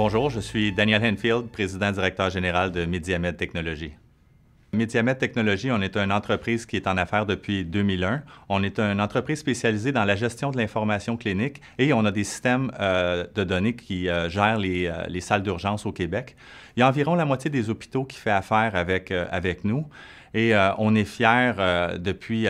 Bonjour, je suis Daniel Henfield, président-directeur général de Mediamed Technologies. Mediamed Technologies, on est une entreprise qui est en affaires depuis 2001. On est une entreprise spécialisée dans la gestion de l'information clinique et on a des systèmes de données qui gèrent les salles d'urgence au Québec. Il y a environ la moitié des hôpitaux qui fait affaire avec nous et on est fiers depuis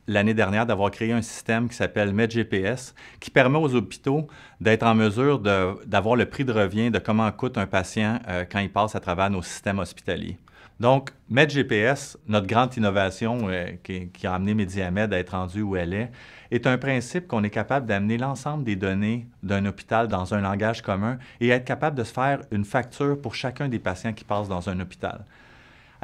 l'année dernière d'avoir créé un système qui s'appelle MedGPS qui permet aux hôpitaux d'être en mesure d'avoir le prix de revient de comment coûte un patient quand il passe à travers nos systèmes hospitaliers. Donc, MedGPS, notre grande innovation qui a amené Mediamed à être rendue où elle est un principe qu'on est capable d'amener l'ensemble des données d'un hôpital dans un langage commun et être capable de se faire une facture pour chacun des patients qui passent dans un hôpital.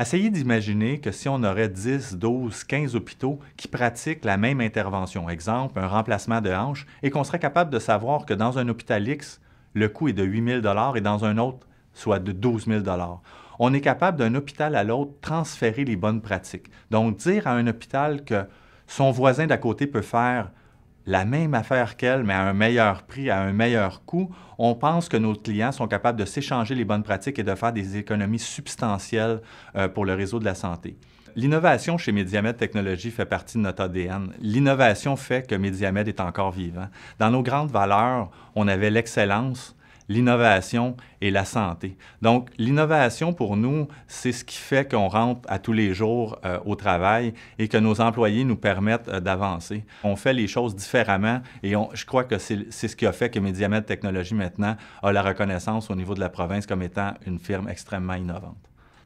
Essayez d'imaginer que si on aurait 10, 12, 15 hôpitaux qui pratiquent la même intervention, exemple, un remplacement de hanche, et qu'on serait capable de savoir que dans un hôpital X, le coût est de 8 000 et dans un autre, soit de 12 000 on est capable d'un hôpital à l'autre transférer les bonnes pratiques. Donc, dire à un hôpital que son voisin d'à côté peut faire la même affaire qu'elle, mais à un meilleur prix, à un meilleur coût, on pense que nos clients sont capables de s'échanger les bonnes pratiques et de faire des économies substantielles pour le réseau de la santé. L'innovation chez Mediamed Technologies fait partie de notre ADN. L'innovation fait que Mediamed est encore vivant. Dans nos grandes valeurs, on avait l'excellence, l'innovation et la santé. Donc, l'innovation pour nous, c'est ce qui fait qu'on rentre à tous les jours au travail et que nos employés nous permettent d'avancer. On fait les choses différemment et je crois que c'est ce qui a fait que Mediamed Technologies maintenant a la reconnaissance au niveau de la province comme étant une firme extrêmement innovante.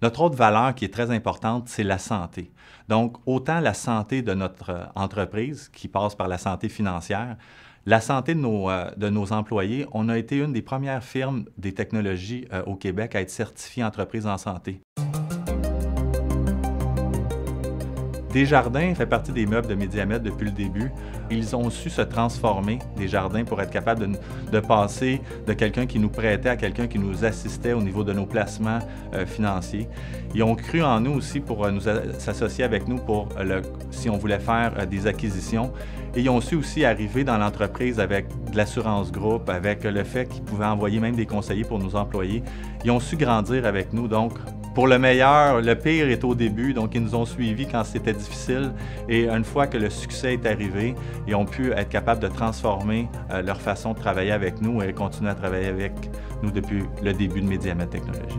Notre autre valeur qui est très importante, c'est la santé. Donc, autant la santé de notre entreprise qui passe par la santé financière, la santé de nos employés, on a été une des premières firmes des technologies au Québec à être certifiée entreprise en santé. Desjardins fait partie des meubles de Mediamed depuis le début. Ils ont su se transformer, Desjardins, pour être capables de passer de quelqu'un qui nous prêtait à quelqu'un qui nous assistait au niveau de nos placements financiers. Ils ont cru en nous aussi pour s'associer avec nous si on voulait faire des acquisitions. Et ils ont su aussi arriver dans l'entreprise avec de l'assurance groupe, avec le fait qu'ils pouvaient envoyer même des conseillers pour nos employés. Ils ont su grandir avec nous, donc pour le meilleur, le pire est au début, donc ils nous ont suivis quand c'était difficile et une fois que le succès est arrivé, ils ont pu être capables de transformer leur façon de travailler avec nous et continuer à travailler avec nous depuis le début de Mediamed Technologies.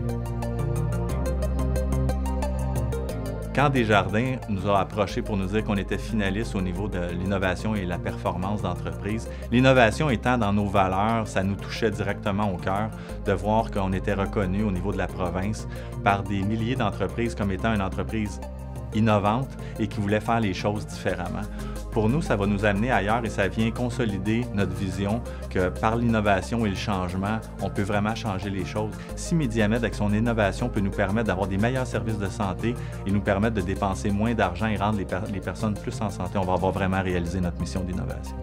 Quand Desjardins nous a approchés pour nous dire qu'on était finaliste au niveau de l'innovation et la performance d'entreprise, l'innovation étant dans nos valeurs, ça nous touchait directement au cœur de voir qu'on était reconnu au niveau de la province par des milliers d'entreprises comme étant une entreprise innovante et qui voulait faire les choses différemment. Pour nous, ça va nous amener ailleurs et ça vient consolider notre vision que par l'innovation et le changement, on peut vraiment changer les choses. Si Mediamed, avec son innovation, peut nous permettre d'avoir des meilleurs services de santé et nous permettre de dépenser moins d'argent et rendre les personnes plus en santé, on va avoir vraiment réalisé notre mission d'innovation.